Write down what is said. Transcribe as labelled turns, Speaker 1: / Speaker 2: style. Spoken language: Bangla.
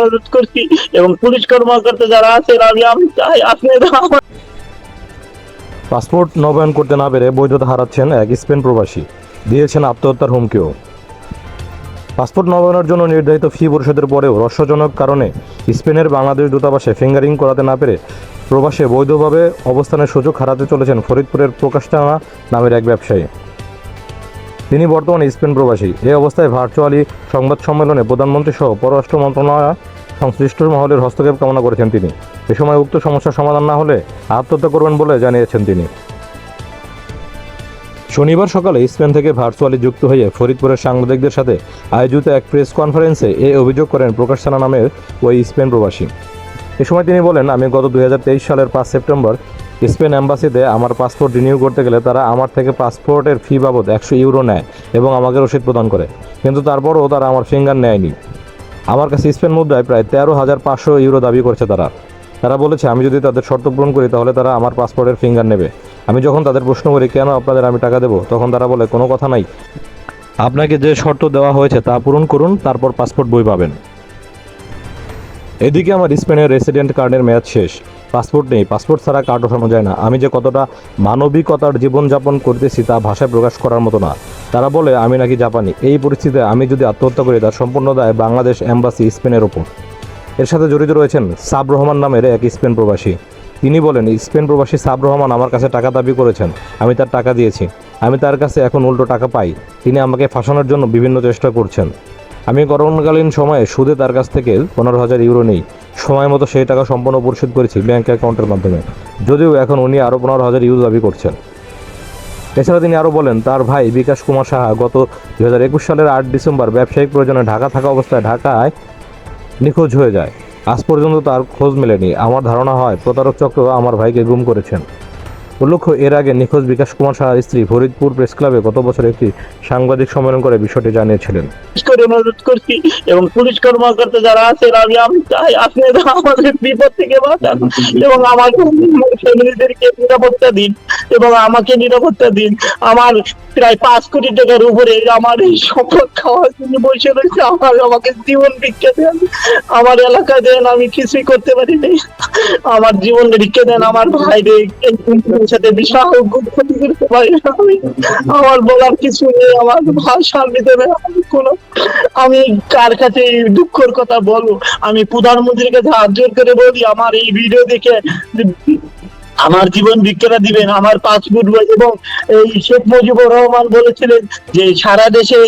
Speaker 1: অনুরোধ করছি এবং পুলিশ কর্মকর্তা যারা আছেন আমি চাই আপনারা
Speaker 2: পাসপোর্ট নবায়ন করতে না পেরে বৈধতা হারাচ্ছেন এক স্পেন প্রবাসী, দিয়েছেন আত্মহত্যার হুমকিও। পাসপোর্ট নবায়নের জন্য নির্ধারিত ফি পরিশোধের পরেও রহস্যজনক কারণে স্পেনের বাংলাদেশ দূতাবাসে ফিঙ্গারিং করাতে না পেরে প্রবাসে বৈধভাবে অবস্থানের সুযোগ হারাতে চলেছেন ফরিদপুরের প্রকাশটানা নামের এক ব্যবসায়ী। তিনি বর্তমানে স্পেন প্রবাসী। এই অবস্থায় ভার্চুয়ালি সংবাদ সম্মেলনে প্রধানমন্ত্রী সহ পররাষ্ট্র মন্ত্রণালয় সংশ্লিষ্ট মহলের হস্তক্ষেপ কামনা করেছেন তিনি। এ সময় উক্ত সমস্যার সমাধান না হলে আত্মহত্যা করবেন বলে জানিয়েছেন তিনি। শনিবার সকালে স্পেন থেকে ভার্চুয়ালি যুক্ত হয়ে ফরিদপুরের সাংবাদিকদের সাথে আয়োজিত এক প্রেস কনফারেন্সে এ অভিযোগ করেন প্রকাশনা নামের ওই স্পেন প্রবাসী। এ সময় তিনি বলেন, আমি গত 2023 সালের 5 সেপ্টেম্বর স্পেন অ্যাম্বাসিতে আমার পাসপোর্ট রিনিউ করতে গেলে তারা আমার থেকে পাসপোর্টের ফি বাবদ 100 ইউরো নেয় এবং আমাকে রসিদ প্রদান করে, কিন্তু তারপরও তারা আমার ফিঙ্গার নেয়নি। আমার কাছে স্পেন মুদ্রায় প্রায় 13,500 ইউরো দাবি করছে তারা বলেছে আমি যদি তাদের শর্ত পূরণ করি তাহলে তারা আমার পাসপোর্টের ফিঙ্গার নেবে। আমি যখন তাদের প্রশ্ন করি কেন আপনাদের আমি টাকা দেবো, তখন তারা বলে কোনো কথা নাই, আপনাকে যে শর্ত দেওয়া হয়েছে তা পূরণ করুন, তারপর পাসপোর্ট বই পাবেন। এদিকে আমার স্পেনের রেসিডেন্ট কার্ডের মেয়াদ শেষ, পাসপোর্ট নেই, পাসপোর্ট ছাড়া কার্ড ওঠানো যায় না। আমি যে কতটা মানবিকতার জীবনযাপন করতেছি তা ভাষায় প্রকাশ করার মতো না। তারা বলে আমি নাকি জাপানি। এই পরিস্থিতিতে আমি যদি আত্মহত্যা করি তার সম্পূর্ণ দায় বাংলাদেশ এম্বাসি স্পেনের ওপর। এর সাথে জড়িত রয়েছেন সাব রহমান নামের এক স্পেন প্রবাসী। তিনি বলেন, স্পেন প্রবাসী সাব রহমান আমার কাছে টাকা দাবি করেছেন, আমি তার টাকা দিয়েছি। আমি তার কাছে এখন উল্টো টাকা পাই। তিনি আমাকে ফাঁসানোর জন্য বিভিন্ন চেষ্টা করছেন। আমি করোনাকালীন সময়ে সুদে তার কাছ থেকে 15,000 ইউরো নেই। সময় মতো সেই টাকা সম্পূর্ণ পরিশোধ করেছি ব্যাংক অ্যাকাউন্টের মাধ্যমে, যদিও এখন উনি আরও 15,000 ইউরো দাবি করছেন। এছাড়া তিনি আরও বলেন, তার ভাই বিকাশ কুমার সাহা গত 2021 সালের 8 ডিসেম্বর ব্যবসায়িক প্রয়োজনে ঢাকা থাকা অবস্থায় ঢাকায় নিখোঁজ হয়ে যায়। আজ পর্যন্ত তার খোঁজ মেলেনি। আমার ধারণা হয় প্রতারক চক্র আমার ভাইকে গুম করেছেন। উল্লেখ্য, এর আগে নিখোঁজ বিকাশ কুমার সাহার স্ত্রী ফরিদপুর প্রেস ক্লাবে গত বছর একটি সাংবাদিক সম্মেলন করে বিষয়টি জানিয়েছিলেন।
Speaker 1: অনুরোধ করছি এবং পুলিশ কর্মকর্তা যারা আছেন আমি চাই আপনারা আমাদের বিপদ থেকে বাঁচান এবং আমাকে ফ্যামিলিদেরকে নিরাপত্তা দিন এবং আমাকে নিরাপত্তা দিন। আমার প্রায় 5 কোটি টাকার উপরে আমার এই সম্পদ খাওয়ার জন্য বসে রয়েছে। আমাকে জীবন ভিক্ষা দেন, আমার এলাকা দেন, আমি কিছুই করতে পারি নাই। আমার জীবন ভিক্ষা দেন, আমার ভাইদের সাথে বিশাল ক্ষতি করতে পারি না। আমার বলার কিছু নেই, আমার ভাষার ভিতরে আমি কার কাছে দুঃখের কথা বলবো। আমি প্রধানমন্ত্রীর কাছে হাত জোর করে বলি আমার এই ভিডিও দেখে আমার জীবন ভিক্ষাটা দিবেন, আমার পাসপোর্ট বই। এবং এই শেখ মুজিবুর রহমান বলেছিলেন যে সারা দেশে